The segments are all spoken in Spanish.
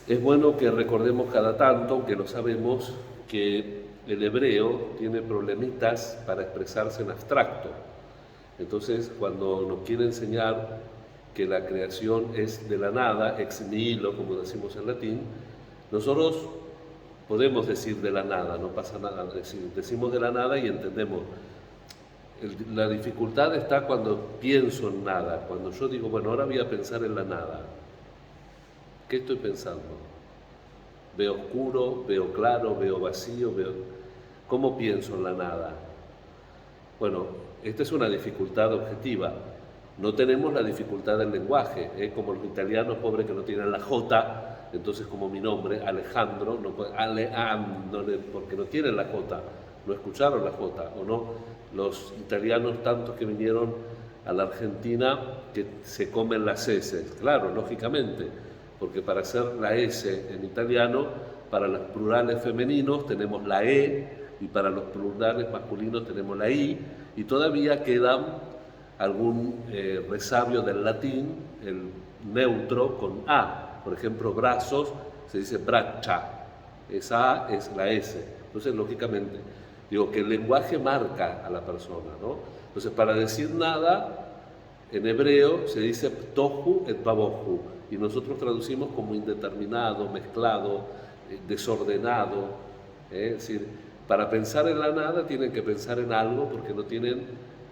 Es bueno que recordemos cada tanto, aunque lo sabemos, que el hebreo tiene problemitas para expresarse en abstracto. Entonces, cuando nos quiere enseñar que la creación es de la nada, ex nihilo, como decimos en latín, nosotros podemos decir de la nada, no pasa nada, decimos de la nada y entendemos. La dificultad está cuando pienso en nada, cuando yo digo, bueno, ahora voy a pensar en la nada. ¿Qué estoy pensando? Veo oscuro, veo claro, veo vacío, veo... ¿Cómo pienso en la nada? Bueno, esta es una dificultad objetiva. No tenemos la dificultad del lenguaje, como los italianos pobres que no tienen la J, entonces como mi nombre, Alejandro, no puede, porque no tienen la J, no escucharon la J, o no, los italianos tantos que vinieron a la Argentina que se comen las S, claro, lógicamente, porque para hacer la S en italiano, para los plurales femeninos tenemos la E, y para los plurales masculinos tenemos la I, y todavía quedan algún resabio del latín, el neutro con A. Por ejemplo, brazos se dice braccia, esa A es la S. Entonces, lógicamente, digo que el lenguaje marca a la persona, ¿no? Entonces, para decir nada, en hebreo se dice tohu et babohu, y nosotros traducimos como indeterminado, mezclado, desordenado, es decir, para pensar en la nada tienen que pensar en algo porque no tienen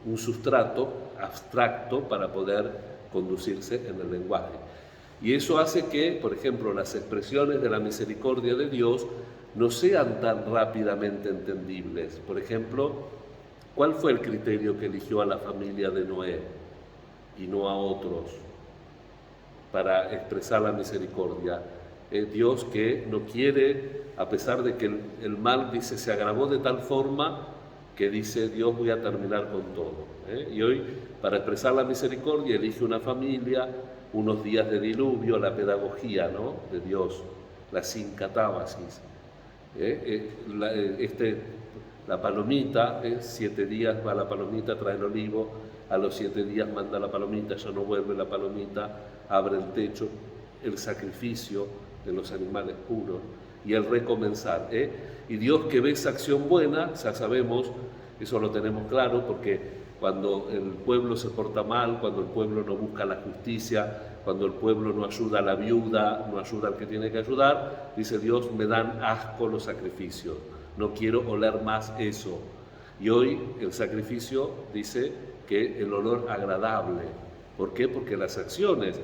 un sustrato abstracto para poder conducirse en el lenguaje. Y eso hace que, por ejemplo, las expresiones de la misericordia de Dios no sean tan rápidamente entendibles. Por ejemplo, ¿cuál fue el criterio que eligió a la familia de Noé y no a otros para expresar la misericordia? Dios que no quiere, a pesar de que el mal, dice, se agravó de tal forma que dice, Dios, voy a terminar con todo. Y hoy, para expresar la misericordia, elige una familia, unos días de diluvio, la pedagogía, ¿no?, de Dios, la sincatábasis. La palomita, 7 días va la palomita, trae el olivo, a los 7 días manda la palomita, ya no vuelve la palomita, abre el techo, el sacrificio de los animales puros y el recomenzar. Y Dios que ve esa acción buena, ya sabemos, eso lo tenemos claro, porque cuando el pueblo se porta mal, cuando el pueblo no busca la justicia, cuando el pueblo no ayuda a la viuda, no ayuda al que tiene que ayudar, dice Dios, me dan asco los sacrificios, no quiero oler más eso. Y hoy el sacrificio dice que el olor agradable. ¿Por qué? Porque las acciones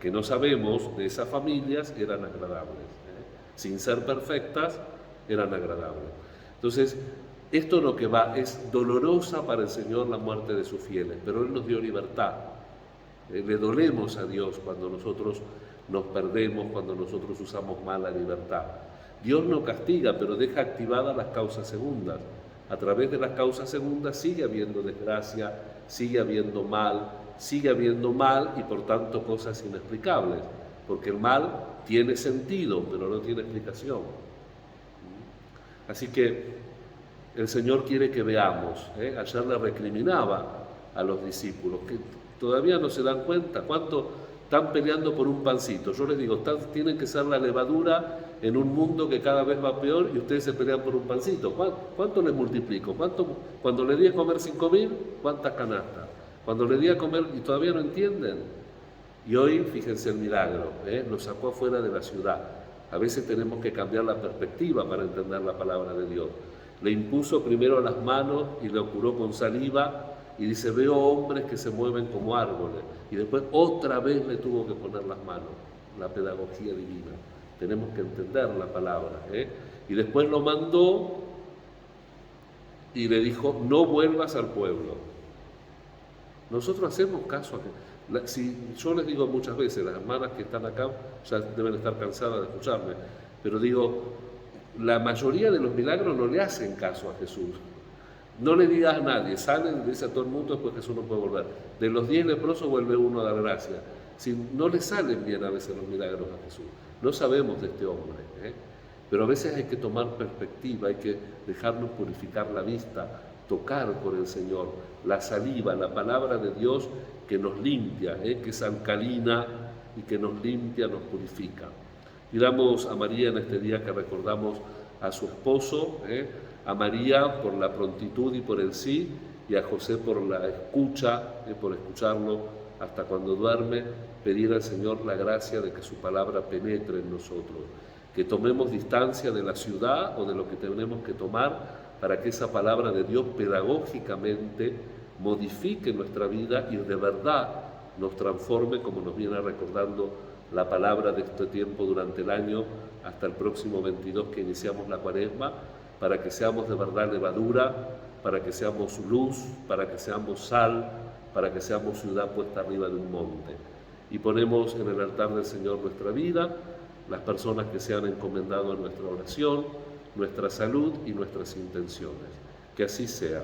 que no sabemos de esas familias eran agradables. Sin ser perfectas, eran agradables. Entonces, esto lo que va es dolorosa para el Señor la muerte de sus fieles, pero Él nos dio libertad. Le dolemos a Dios cuando nosotros nos perdemos, cuando nosotros usamos mal la libertad. Dios no castiga, pero deja activadas las causas segundas. A través de las causas segundas sigue habiendo desgracia, sigue habiendo mal y por tanto cosas inexplicables, porque el mal tiene sentido, pero no tiene explicación. Así que el Señor quiere que veamos. Ayer le recriminaba a los discípulos que todavía no se dan cuenta cuánto están peleando por un pancito. Yo les digo, tienen que ser la levadura en un mundo que cada vez va peor y ustedes se pelean por un pancito. ¿Cuánto les multiplico? Cuando le di a comer 5.000, ¿cuántas canastas? Cuando le di a comer y todavía no entienden. Y hoy, fíjense el milagro, lo sacó afuera de la ciudad. A veces tenemos que cambiar la perspectiva para entender la palabra de Dios. Le impuso primero las manos y le curó con saliva y dice, veo hombres que se mueven como árboles. Y después otra vez le tuvo que poner las manos, la pedagogía divina. Tenemos que entender la palabra. Y después lo mandó y le dijo, no vuelvas al pueblo. Nosotros hacemos caso a si yo les digo muchas veces, las hermanas que están acá ya deben estar cansadas de escucharme, pero digo, la mayoría de los milagros no le hacen caso a Jesús. No le digas a nadie, salen, le dice a todo el mundo, después Jesús no puede volver. De los 10 leprosos vuelve uno a dar gracia. Si no le salen bien a veces los milagros a Jesús. No sabemos de este hombre, pero a veces hay que tomar perspectiva, hay que dejarnos purificar la vista, tocar por el Señor, la saliva, la palabra de Dios que nos limpia, que es alcalina y que nos limpia, nos purifica. Pidamos a María en este día que recordamos a su esposo, a María por la prontitud y por el sí, y a José por la escucha, por escucharlo hasta cuando duerme, pedir al Señor la gracia de que su palabra penetre en nosotros, que tomemos distancia de la ciudad o de lo que tenemos que tomar para que esa palabra de Dios pedagógicamente modifique nuestra vida y de verdad nos transforme, como nos viene recordando la palabra de este tiempo durante el año hasta el próximo 22 que iniciamos la Cuaresma, para que seamos de verdad levadura, para que seamos luz, para que seamos sal, para que seamos ciudad puesta arriba de un monte. Y ponemos en el altar del Señor nuestra vida, las personas que se han encomendado a nuestra oración, nuestra salud y nuestras intenciones. Que así sea.